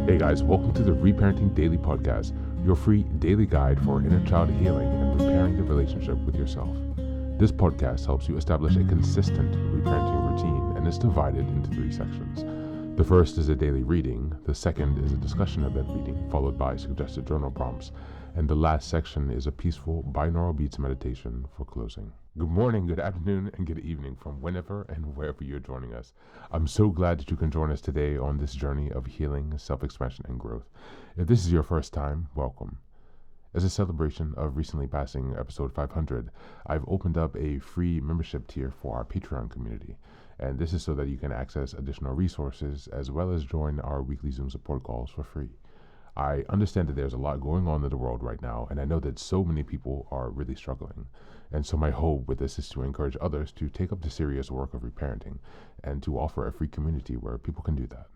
Hey guys, welcome to the Reparenting Daily podcast, your free daily guide for inner child healing and repairing the relationship with yourself. This podcast helps you establish a consistent reparenting routine and is divided into 3 sections. The first is a daily reading, the second is a discussion of that reading, followed by suggested journal prompts, and the last section is a peaceful binaural beats meditation for closing. Good morning, good afternoon, and good evening from whenever and wherever you're joining us. I'm so glad that you can join us today on this journey of healing, self-expansion, and growth. If this is your first time, welcome. As a celebration of recently passing episode 500, I've opened up a free membership tier for our Patreon community. And this is so that you can access additional resources as well as join our weekly Zoom support calls for free. I understand that there's a lot going on in the world right now, and I know that so many people are really struggling. And so my hope with this is to encourage others to take up the serious work of reparenting and to offer a free community where people can do that.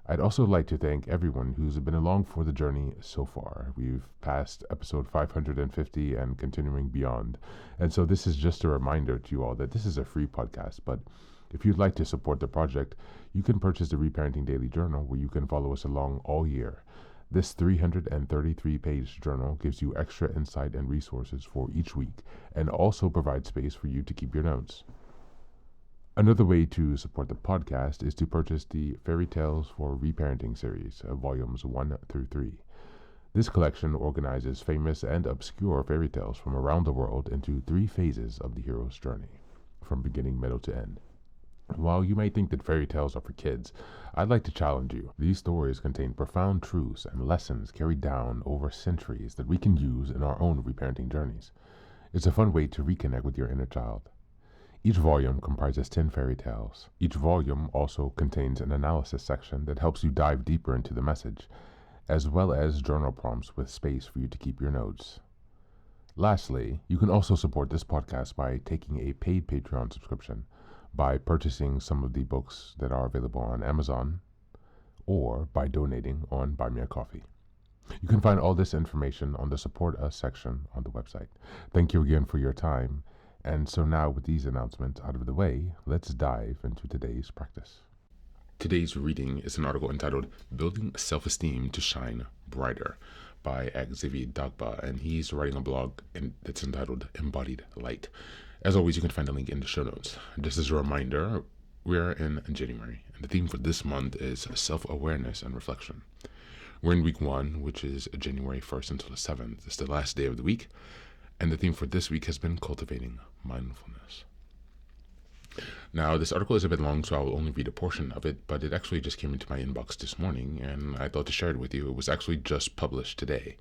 I'd also like to thank everyone who's been along for the journey so far. We've passed episode 550 and continuing beyond. And so this is just a reminder to you all that this is a free podcast, but if you'd like to support the project, you can purchase the Reparenting Daily Journal where you can follow us along all year. This 333-page journal gives you extra insight and resources for each week and also provides space for you to keep your notes. Another way to support the podcast is to purchase the Fairy Tales for Reparenting series, volumes 1 through 3. This collection organizes famous and obscure fairy tales from around the world into 3 phases of the hero's journey, from beginning, middle, to end. While you may think that fairy tales are for kids, I'd like to challenge you. These stories contain profound truths and lessons carried down over centuries that we can use in our own reparenting journeys. It's a fun way to reconnect with your inner child. Each volume comprises 10 fairy tales. Each volume also contains an analysis section that helps you dive deeper into the message, as well as journal prompts with space for you to keep your notes. Lastly, you can also support this podcast by taking a paid Patreon subscription, by purchasing some of the books that are available on Amazon, or by donating on Buy Me a Coffee. You can find all this information on the Support Us section on the website. Thank you again for your time. And so now with these announcements out of the way, let's dive into today's practice. Today's reading is an article entitled Building Self-Esteem to Shine Brighter by Xavier Dagba, and he's writing a blog that's entitled Embodied Light. As always, you can find the link in the show notes. Just as a reminder, we're in January, and the theme for this month is self-awareness and reflection. We're in week 1, which is January 1st until the 7th. It's the last day of the week, and the theme for this week has been Cultivating Mindfulness. Now, this article is a bit long, so I will only read a portion of it, but it actually just came into my inbox this morning, and I thought to share it with you. It was actually just published today.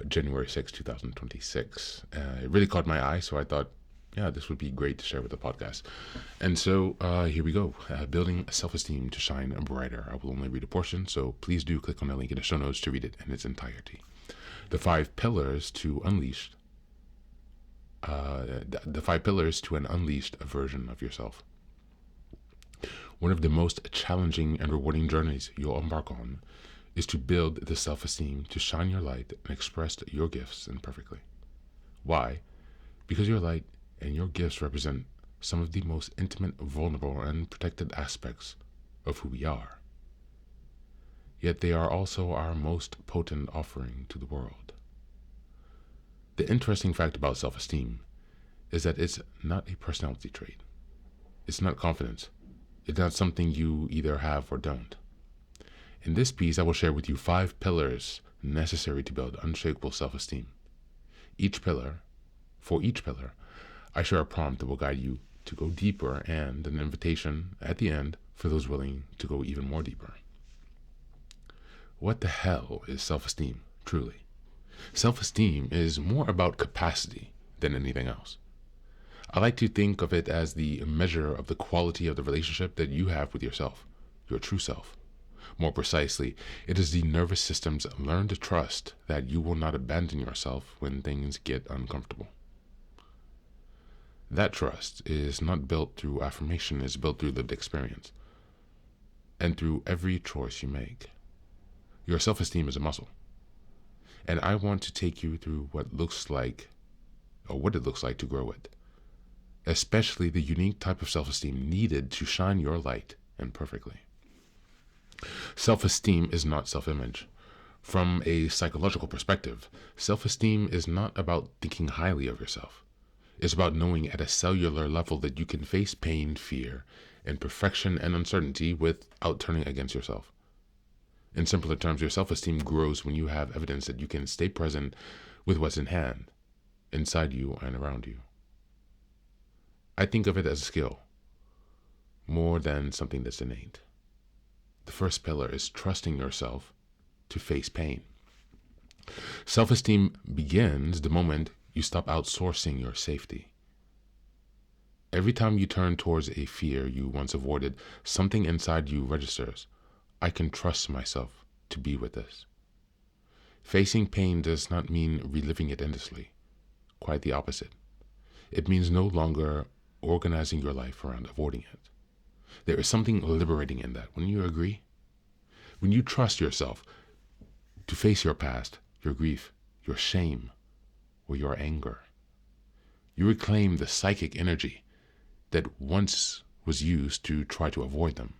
January 6, 2026. It really caught my eye, so I thought, yeah, this would be great to share with the podcast. And so here we go. Building self-esteem to shine brighter. I will only read a portion, so please do click on the link in the show notes to read it in its entirety. The 5 pillars to unleash. The 5 pillars to an unleashed version of yourself. One of the most challenging and rewarding journeys you'll embark on is to build the self-esteem to shine your light and express your gifts imperfectly. Why? Because your light and your gifts represent some of the most intimate, vulnerable, and protected aspects of who we are. Yet they are also our most potent offering to the world. The interesting fact about self-esteem is that it's not a personality trait. It's not confidence. It's not something you either have or don't. In this piece, I will share with you 5 pillars necessary to build unshakable self-esteem. For each pillar, I share a prompt that will guide you to go deeper and an invitation at the end for those willing to go even more deeper. What the hell is self-esteem, truly? Self-esteem is more about capacity than anything else. I like to think of it as the measure of the quality of the relationship that you have with yourself, your true self. More precisely, it is the nervous system's learned trust that you will not abandon yourself when things get uncomfortable. That trust is not built through affirmation, it's built through lived experience and through every choice you make. Your self-esteem is a muscle, and I want to take you through what it looks like to grow it, especially the unique type of self-esteem needed to shine your light imperfectly. Self-esteem is not self-image. From a psychological perspective, self-esteem is not about thinking highly of yourself. It's about knowing at a cellular level that you can face pain, fear, imperfection, and uncertainty without turning against yourself. In simpler terms, your self-esteem grows when you have evidence that you can stay present with what's in hand, inside you and around you. I think of it as a skill, more than something that's innate. The first pillar is trusting yourself to face pain. Self-esteem begins the moment you stop outsourcing your safety. Every time you turn towards a fear you once avoided, something inside you registers. I can trust myself to be with this. Facing pain does not mean reliving it endlessly. Quite the opposite. It means no longer organizing your life around avoiding it. There is something liberating in that. Wouldn't you agree? When you trust yourself to face your past, your grief, your shame, or your anger, you reclaim the psychic energy that once was used to try to avoid them.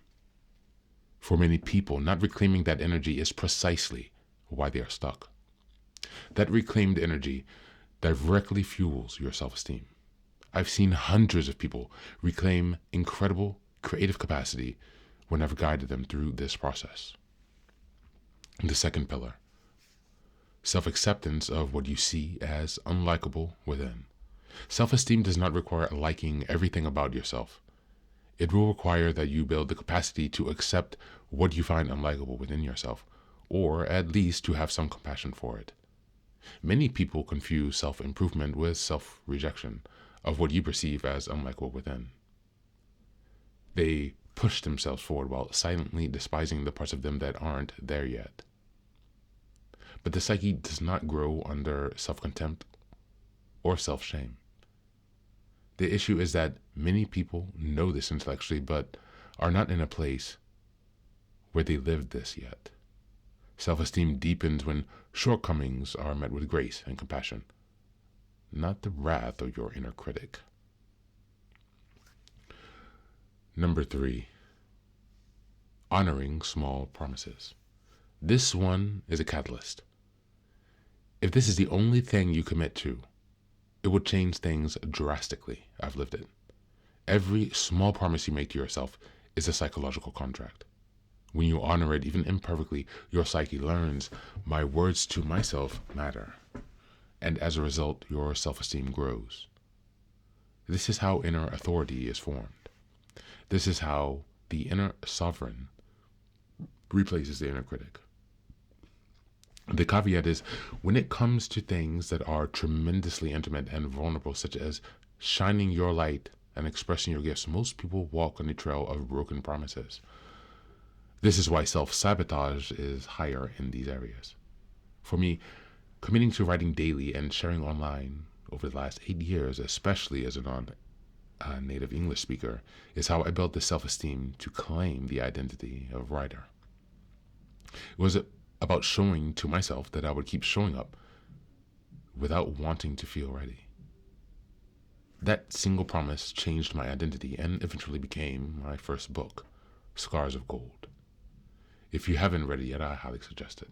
For many people, not reclaiming that energy is precisely why they are stuck. That reclaimed energy directly fuels your self-esteem. I've seen hundreds of people reclaim incredible creative capacity when I've guided them through this process. The second pillar, self-acceptance of what you see as unlikable within. Self-esteem does not require liking everything about yourself. It will require that you build the capacity to accept what you find unlikable within yourself, or at least to have some compassion for it. Many people confuse self-improvement with self-rejection of what you perceive as unlikable within. They push themselves forward while silently despising the parts of them that aren't there yet. But the psyche does not grow under self-contempt or self-shame. The issue is that many people know this intellectually, but are not in a place where they live this yet. Self-esteem deepens when shortcomings are met with grace and compassion, not the wrath of your inner critic. Number 3, honoring small promises. This one is a catalyst. If this is the only thing you commit to, it will change things drastically. I've lived it. Every small promise you make to yourself is a psychological contract. When you honor it, even imperfectly, your psyche learns, my words to myself matter. And as a result, your self-esteem grows. This is how inner authority is formed. This is how the inner sovereign replaces the inner critic. The caveat is, when it comes to things that are tremendously intimate and vulnerable, such as shining your light and expressing your gifts, most people walk on the trail of broken promises. This is why self-sabotage is higher in these areas. For me, committing to writing daily and sharing online over the last 8 years, especially as a non-native English speaker, is how I built the self-esteem to claim the identity of writer. It was about showing to myself that I would keep showing up without wanting to feel ready. That single promise changed my identity and eventually became my first book, Scars of Gold. If you haven't read it yet, I highly suggest it.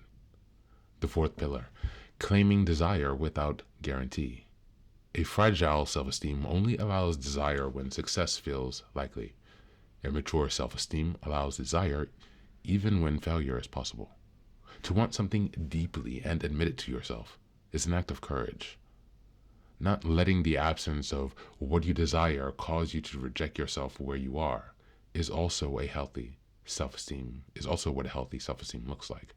The fourth pillar, claiming desire without guarantee. A fragile self-esteem only allows desire when success feels likely. A mature self-esteem allows desire even when failure is possible. To want something deeply and admit it to yourself is an act of courage. Not letting the absence of what you desire cause you to reject yourself where you are is also what a healthy self-esteem looks like.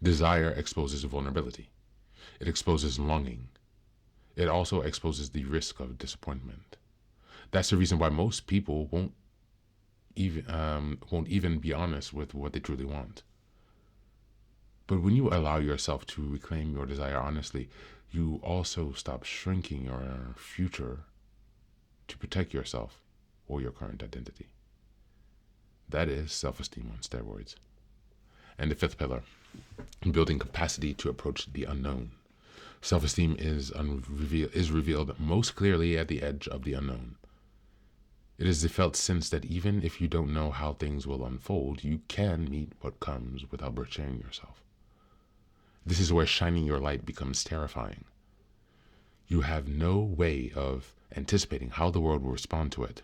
Desire exposes vulnerability. It exposes longing. It also exposes the risk of disappointment. That's the reason why most people won't even be honest with what they truly want. But when you allow yourself to reclaim your desire honestly, you also stop shrinking your future to protect yourself or your current identity. That is self-esteem on steroids. And the fifth pillar, building capacity to approach the unknown. Self-esteem is revealed most clearly at the edge of the unknown. It is the felt sense that even if you don't know how things will unfold, you can meet what comes without betraying yourself. This is where shining your light becomes terrifying. You have no way of anticipating how the world will respond to it.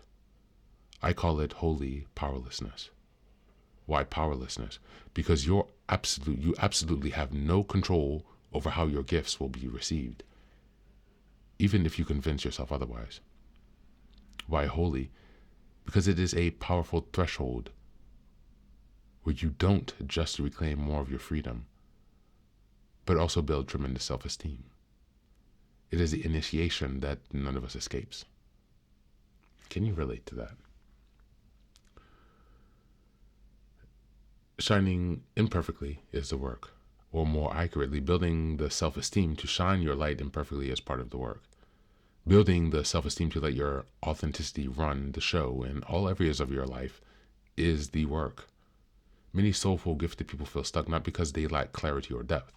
I call it holy powerlessness. Why powerlessness? Because you absolutely have no control over how your gifts will be received, even if you convince yourself otherwise. Why holy? Because it is a powerful threshold where you don't just reclaim more of your freedom, but also build tremendous self-esteem. It is the initiation that none of us escapes. Can you relate to that? Shining imperfectly is the work, or more accurately, building the self-esteem to shine your light imperfectly is part of the work. Building the self-esteem to let your authenticity run the show in all areas of your life is the work. Many soulful, gifted people feel stuck not because they lack clarity or depth,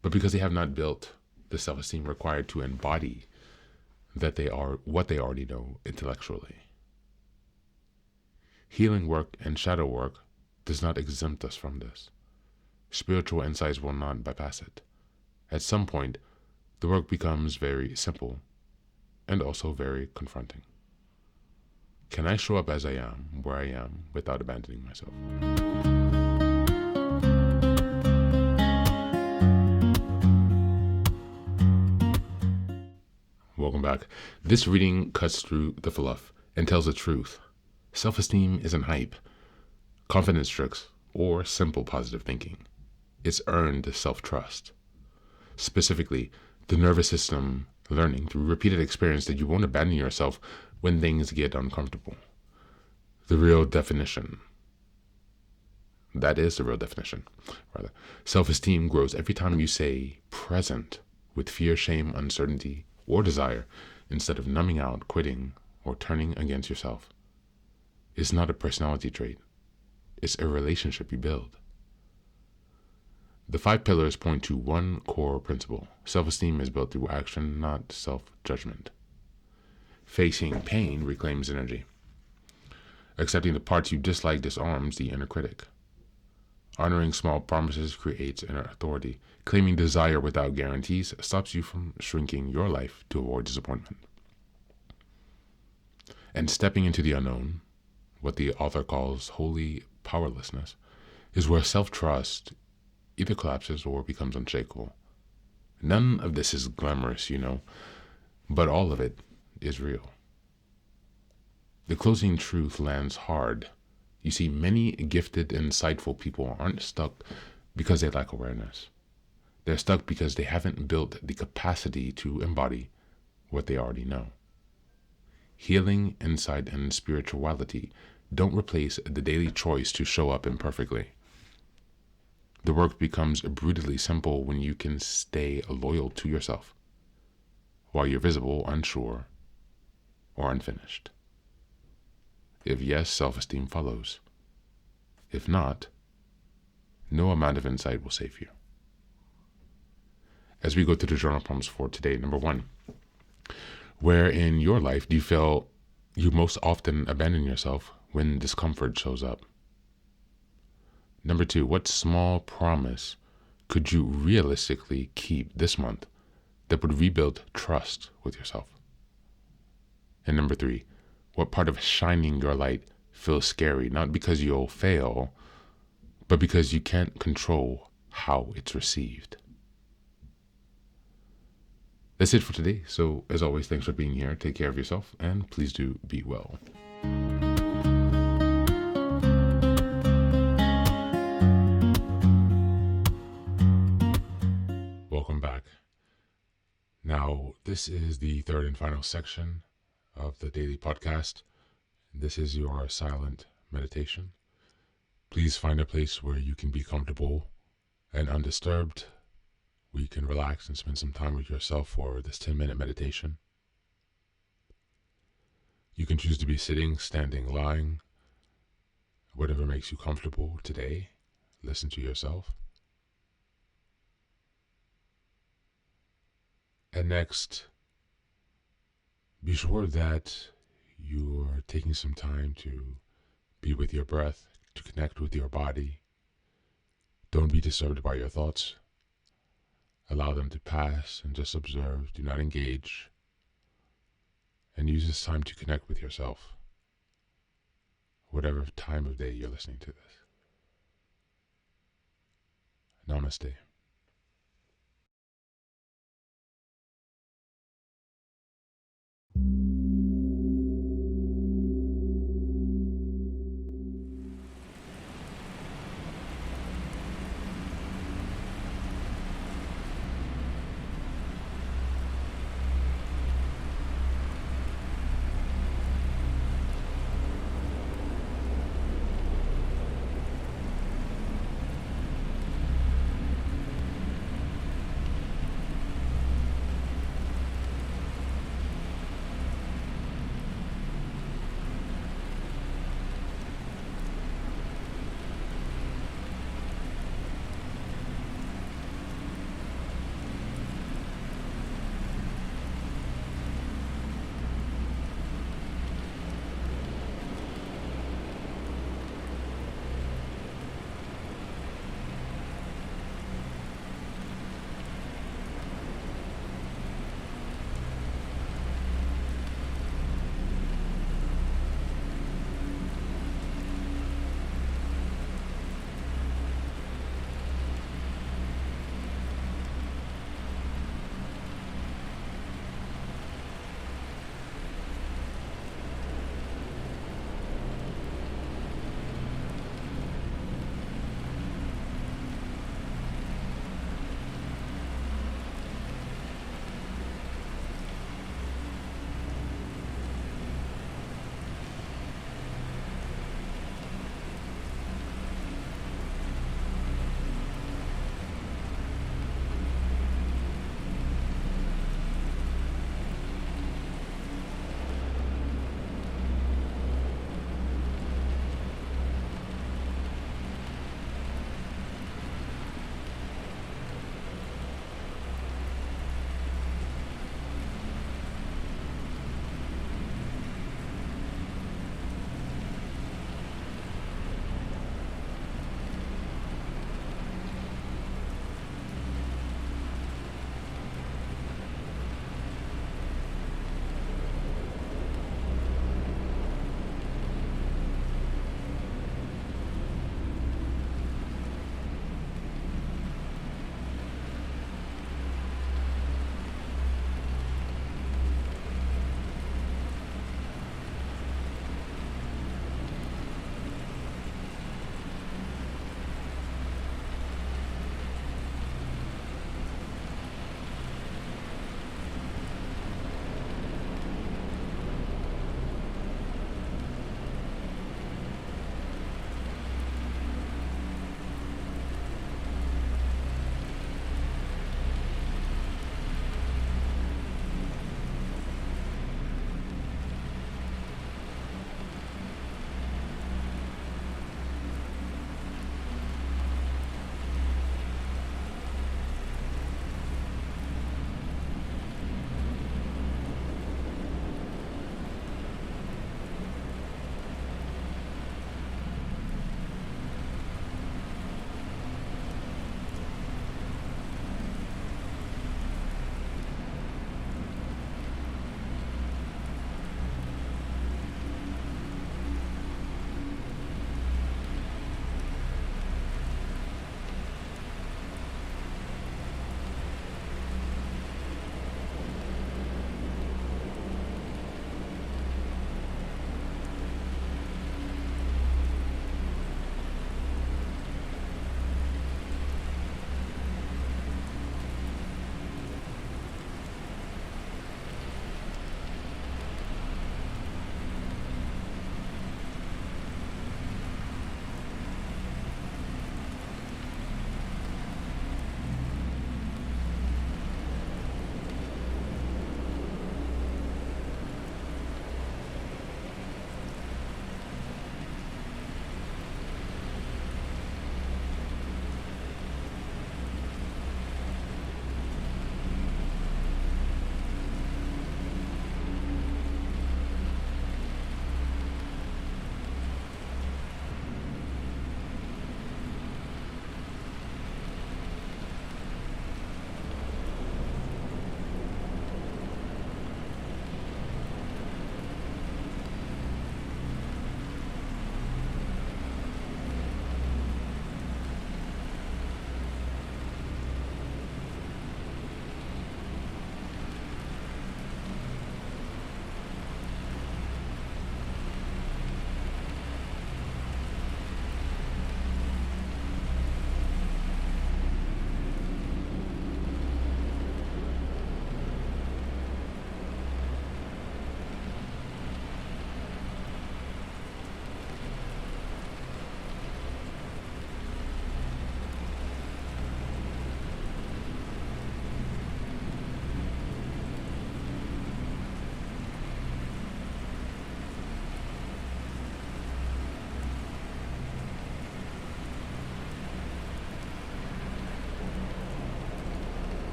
but because they have not built the self-esteem required to embody that they are what they already know intellectually. Healing work and shadow work does not exempt us from this. Spiritual insights will not bypass it. At some point, the work becomes very simple and also very confronting. Can I show up as I am, where I am, without abandoning myself? Welcome back. This reading cuts through the fluff and tells the truth. Self-esteem isn't hype, confidence tricks, or simple positive thinking. It's earned self-trust. Specifically, the nervous system learning through repeated experience that you won't abandon yourself when things get uncomfortable. The real definition. That is the real definition, rather. Self-esteem grows every time you say present with fear, shame, uncertainty, or desire instead of numbing out, quitting, or turning against yourself. It's not a personality trait. It's a relationship you build. The 5 pillars point to one core principle. Self-esteem is built through action, not self-judgment. Facing pain reclaims energy. Accepting the parts you dislike disarms the inner critic. Honoring small promises creates inner authority. Claiming desire without guarantees stops you from shrinking your life to avoid disappointment. And stepping into the unknown, what the author calls holy powerlessness, is where self-trust either collapses or becomes unshakable. None of this is glamorous, but all of it is real. The closing truth lands hard. You see, many gifted, insightful people aren't stuck because they lack awareness. They're stuck because they haven't built the capacity to embody what they already know. Healing, insight, and spirituality don't replace the daily choice to show up imperfectly. The work becomes brutally simple when you can stay loyal to yourself while you're visible, unsure, or unfinished. If yes, self-esteem follows. If not, no amount of insight will save you. As we go to the journal prompts for today, number 1, where in your life do you feel you most often abandon yourself when discomfort shows up? Number 2, what small promise could you realistically keep this month that would rebuild trust with yourself? And number 3, what part of shining your light feels scary, not because you'll fail, but because you can't control how it's received? That's it for today. So, as always, thanks for being here. Take care of yourself, and please do be well. Welcome back. Now, this is the third and final section of the daily podcast. This is your silent meditation. Please find a place where you can be comfortable and undisturbed. We can relax and spend some time with yourself for this 10-minute meditation. You can choose to be sitting, standing, lying, whatever makes you comfortable today. Listen to yourself. And next, be sure that you're taking some time to be with your breath, to connect with your body. Don't be disturbed by your thoughts. Allow them to pass and just observe. Do not engage. And use this time to connect with yourself, whatever time of day you're listening to this. Namaste.